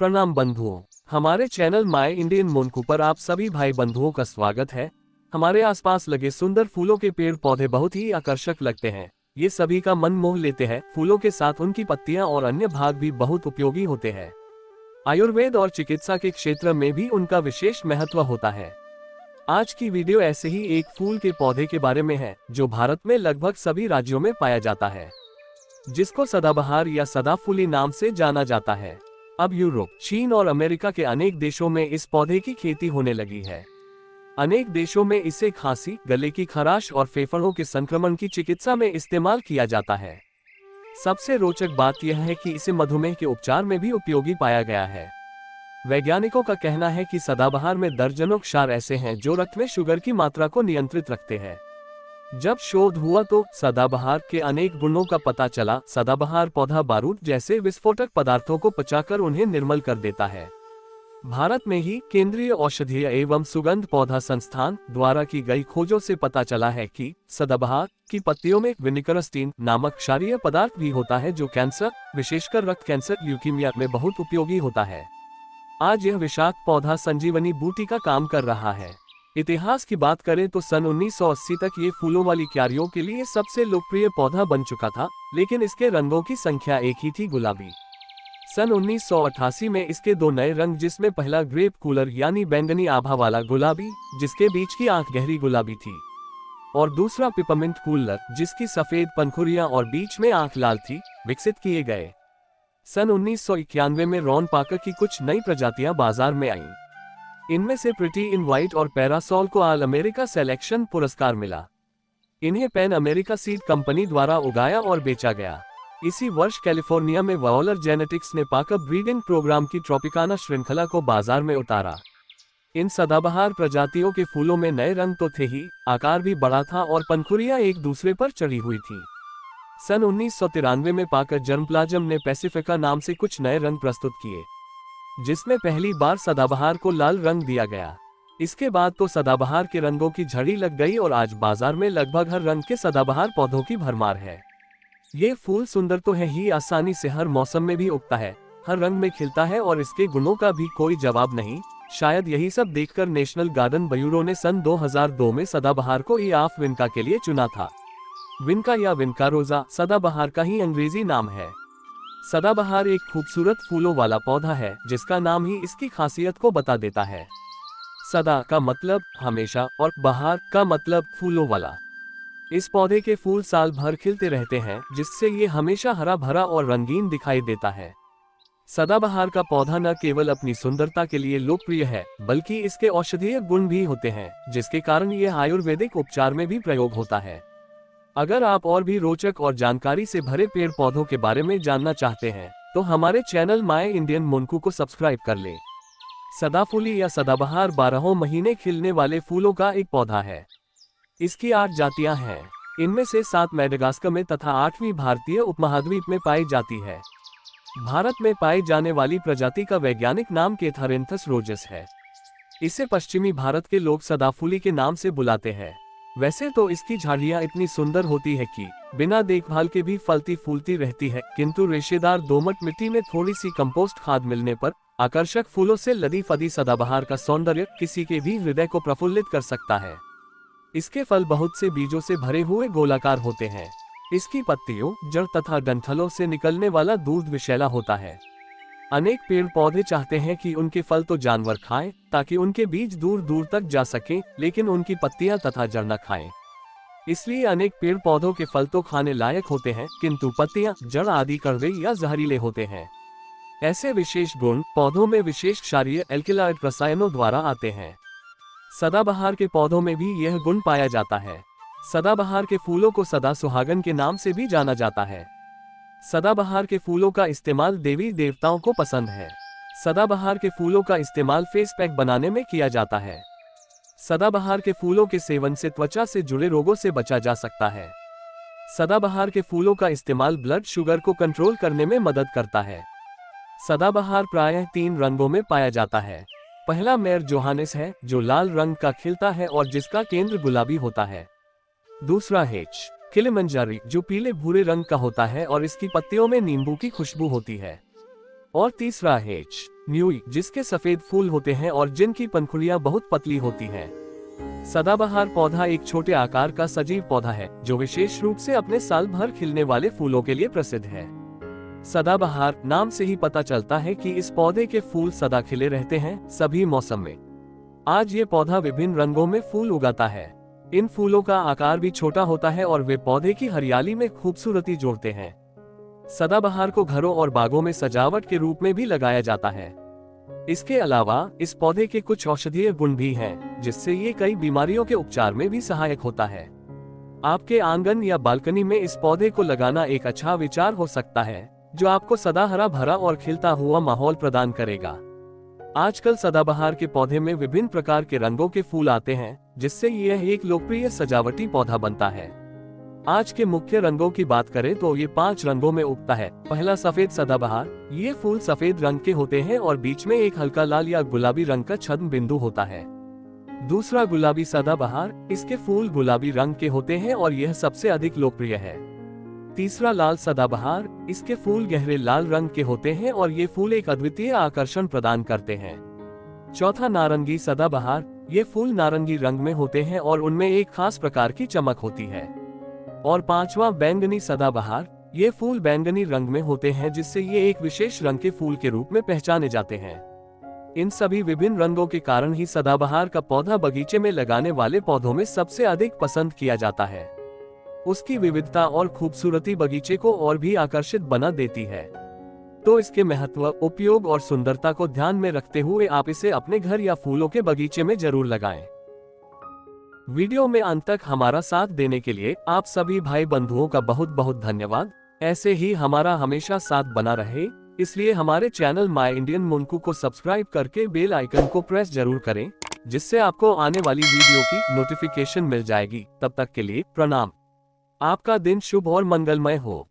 प्रणाम बंधुओं, हमारे चैनल माय इंडियन मोनकू पर आप सभी भाई बंधुओं का स्वागत है। हमारे आसपास लगे सुंदर फूलों के पेड़ पौधे बहुत ही आकर्षक लगते हैं। ये सभी का मन मोह लेते हैं। फूलों के साथ उनकी पत्तियां और अन्य भाग भी बहुत उपयोगी होते हैं। आयुर्वेद और चिकित्सा के क्षेत्र में भी उनका विशेष महत्व होता है। आज की वीडियो ऐसे ही एक फूल के पौधे के बारे में है जो भारत में लगभग सभी राज्यों में पाया जाता है, जिसको सदाबहार या सदाफूली नाम से जाना जाता है। अब यूरोप, चीन और अमेरिका के अनेक देशों में इस पौधे की खेती होने लगी है। अनेक देशों में इसे खांसी, गले की खराश और फेफड़ों के संक्रमण की चिकित्सा में इस्तेमाल किया जाता है। सबसे रोचक बात यह है कि इसे मधुमेह के उपचार में भी उपयोगी पाया गया है। वैज्ञानिकों का कहना है कि सदाबहार में दर्जनों क्षार ऐसे हैं जो रक्त में शुगर की मात्रा को नियंत्रित रखते हैं। जब शोध हुआ तो सदाबहार के अनेक गुणों का पता चला। सदाबहार पौधा बारूद जैसे विस्फोटक पदार्थों को पचाकर उन्हें निर्मल कर देता है। भारत में ही केंद्रीय औषधीय एवं सुगंध पौधा संस्थान द्वारा की गई खोजों से पता चला है कि सदाबहार की पत्तियों में विनिकरस्टीन नामक क्षारीय पदार्थ भी होता है जो कैंसर, विशेषकर रक्त कैंसर, ल्यूकीमिया में बहुत उपयोगी होता है। आज यह विषाक्त पौधा संजीवनी बूटी का काम कर रहा है। इतिहास की बात करें तो सन 1980 तक ये फूलों वाली क्यारियों के लिए सबसे लोकप्रिय पौधा बन चुका था, लेकिन इसके रंगों की संख्या एक ही थी, गुलाबी। सन 1988 में इसके दो नए रंग, जिसमें पहला ग्रेप कूलर यानी बैंगनी आभा वाला गुलाबी जिसके बीच की आंख गहरी गुलाबी थी, और दूसरा पिपरमिंट कूलर जिसकी सफेद पंखुड़ियां और बीच में आंख लाल थी, विकसित किए गए। सन 1991 में रॉन पाकर की कुछ नई प्रजातियां बाजार में आईं। इनमें से प्रिटी इन व्हाइट और पैरासोल को ऑल अमेरिका सिलेक्शन पुरस्कार मिला। इन्हें पैन अमेरिका सीड कंपनी द्वारा उगाया और बेचा गया। इसी वर्ष कैलिफोर्निया में वॉलर जेनेटिक्स ने पाकर ब्रीडिंग प्रोग्राम की ट्रॉपिकाना श्रृंखला को बाजार में उतारा। इन सदाबहार प्रजातियों के फूलों में नए रंग तो थे ही, आकार भी बड़ा था और पंखुड़ियां एक दूसरे पर चढ़ी हुई थी। सन 1993 में पाकर जर्मप्लाज्म ने पैसिफिका नाम से कुछ नए रंग प्रस्तुत किए, जिसमें पहली बार सदाबहार को लाल रंग दिया गया। इसके बाद तो सदाबहार के रंगों की झड़ी लग गई और आज बाजार में लगभग हर रंग के सदाबहार पौधों की भरमार है। ये फूल सुंदर तो है ही, आसानी से हर मौसम में भी उगता है, हर रंग में खिलता है और इसके गुणों का भी कोई जवाब नहीं। शायद यही सब देखकर नेशनल गार्डन ब्यूरो ने सन 2002 में सदाबहार को ई ऑफ विनका के लिए चुना था। विनका या विनका रोजा सदाबहार का ही अंग्रेजी नाम है। सदाबहार एक खूबसूरत फूलों वाला पौधा है जिसका नाम ही इसकी खासियत को बता देता है। सदा का मतलब हमेशा और बहार का मतलब फूलों वाला। इस पौधे के फूल साल भर खिलते रहते हैं, जिससे ये हमेशा हरा भरा और रंगीन दिखाई देता है। सदाबहार का पौधा न केवल अपनी सुंदरता के लिए लोकप्रिय है, बल्कि इसके औषधीय गुण भी होते हैं, जिसके कारण यह आयुर्वेदिक उपचार में भी प्रयोग होता है। अगर आप और भी रोचक और जानकारी से भरे पेड़ पौधों के बारे में जानना चाहते हैं तो हमारे चैनल माय इंडियन मोनकू को सब्सक्राइब कर लें। सदाफूली या सदाबहार 12 महीने खिलने वाले फूलों का एक पौधा है। इसकी 8 जातियां हैं। इनमें से 7 मेडागास्कर में तथा 8वीं भारतीय उपमहाद्वीप में पाई जाती है। भारत में पाई जाने वाली प्रजाति का वैज्ञानिक नाम कैथारिन्थस रोजस है। इसे पश्चिमी भारत के लोग सदाफूली के नाम से बुलाते हैं। वैसे तो इसकी झाड़ियां इतनी सुंदर होती है कि बिना देखभाल के भी फलती फूलती रहती है, किंतु रेशेदार दोमट मिट्टी में थोड़ी सी कंपोस्ट खाद मिलने पर आकर्षक फूलों से लदी फदी सदाबहार का सौंदर्य किसी के भी हृदय को प्रफुल्लित कर सकता है। इसके फल बहुत से बीजों से भरे हुए गोलाकार होते हैं। इसकी पत्तियों, जड़ तथा डंठलों से निकलने वाला दूध विषैला होता है। अनेक पेड़ पौधे चाहते हैं कि उनके फल तो जानवर खाएं ताकि उनके बीज दूर दूर तक जा सकें, लेकिन उनकी पत्तियां तथा जड़ न खाएं। इसलिए अनेक पेड़ पौधों के फल तो खाने लायक होते हैं, किंतु पत्तियां, जड़ आदि कड़वे या जहरीले होते हैं। ऐसे विशेष गुण पौधों में विशेष क्षारीय एल्किलॉइड रसायनों द्वारा आते हैं। सदाबहार के पौधों में भी यह गुण पाया जाता है। सदाबहार के फूलों को सदा सुहागन के नाम से भी जाना जाता है। सदाबहार के फूलों का इस्तेमाल देवी देवताओं को पसंद है। सदाबहार के फूलों का इस्तेमाल फेस पैक बनाने में किया जाता है। सदाबहार के फूलों के सेवन से त्वचा से जुड़े रोगों से बचा जा सकता है। सदाबहार के फूलों का इस्तेमाल ब्लड शुगर को कंट्रोल करने में मदद करता है। सदाबहार प्रायः 3 रंगों में पाया जाता है। पहला मेयर जोहानिस है, जो लाल रंग का खिलता है और जिसका केंद्र गुलाबी होता है। दूसरा हेच किलिमंजारी, जो पीले भूरे रंग का होता है और इसकी पत्तियों में नींबू की खुशबू होती है। और तीसरा हेच न्यूई, जिसके सफेद फूल होते हैं और जिनकी पंखुड़ियां बहुत पतली होती हैं। सदाबहार पौधा एक छोटे आकार का सजीव पौधा है जो विशेष रूप से अपने साल भर खिलने वाले फूलों के लिए प्रसिद्ध है। सदाबहार नाम से ही पता चलता है कि इस पौधे के फूल सदा खिले रहते हैं, सभी मौसम में। आज ये पौधा विभिन्न रंगों में फूल उगाता है। इन फूलों का आकार भी छोटा होता है और वे पौधे की हरियाली में खूबसूरती जोड़ते हैं। सदाबहार को घरों और बागों में सजावट के रूप में भी लगाया जाता है। इसके अलावा इस पौधे के कुछ औषधीय गुण भी हैं, जिससे ये कई बीमारियों के उपचार में भी सहायक होता है। आपके आंगन या बालकनी में इस पौधे को लगाना एक अच्छा विचार हो सकता है, जो आपको सदा हरा भरा और खिलता हुआ माहौल प्रदान करेगा। आजकल सदाबहार के पौधे में विभिन्न प्रकार के रंगों के फूल आते हैं, जिससे यह एक लोकप्रिय सजावटी पौधा बनता है। आज के मुख्य रंगों की बात करें तो ये 5 रंगों में उगता है। पहला, सफेद सदाबहार। ये फूल सफेद रंग के होते हैं और बीच में एक हल्का लाल या गुलाबी रंग का छद्म बिंदु होता है। दूसरा, गुलाबी सदाबहार। इसके फूल गुलाबी रंग के होते हैं और यह सबसे अधिक लोकप्रिय है। तीसरा, लाल सदाबहार। इसके फूल गहरे लाल रंग के होते हैं और ये फूल एक अद्वितीय आकर्षण प्रदान करते हैं। चौथा, नारंगी सदाबहार। ये फूल नारंगी रंग में होते हैं और उनमें एक खास प्रकार की चमक होती है। और पांचवा, बैंगनी सदाबहार। ये फूल बैंगनी रंग में होते हैं, जिससे ये एक विशेष रंग के फूल के रूप में पहचाने जाते हैं। इन सभी विभिन्न रंगों के कारण ही सदाबहार का पौधा बगीचे में लगाने वाले पौधों में सबसे अधिक पसंद किया जाता है। उसकी विविधता और खूबसूरती बगीचे को और भी आकर्षित बना देती है। तो इसके महत्व, उपयोग और सुंदरता को ध्यान में रखते हुए आप इसे अपने घर या फूलों के बगीचे में जरूर लगाएं। वीडियो में अंत तक हमारा साथ देने के लिए आप सभी भाई बंधुओं का बहुत बहुत धन्यवाद। ऐसे ही हमारा हमेशा साथ बना रहे, इसलिए हमारे चैनल माय इंडियन मोनकू को सब्सक्राइब करके बेल आइकन को प्रेस जरूर करें, जिससे आपको आने वाली वीडियो की नोटिफिकेशन मिल जाएगी। तब तक के लिए प्रणाम। आपका दिन शुभ और मंगलमय हो।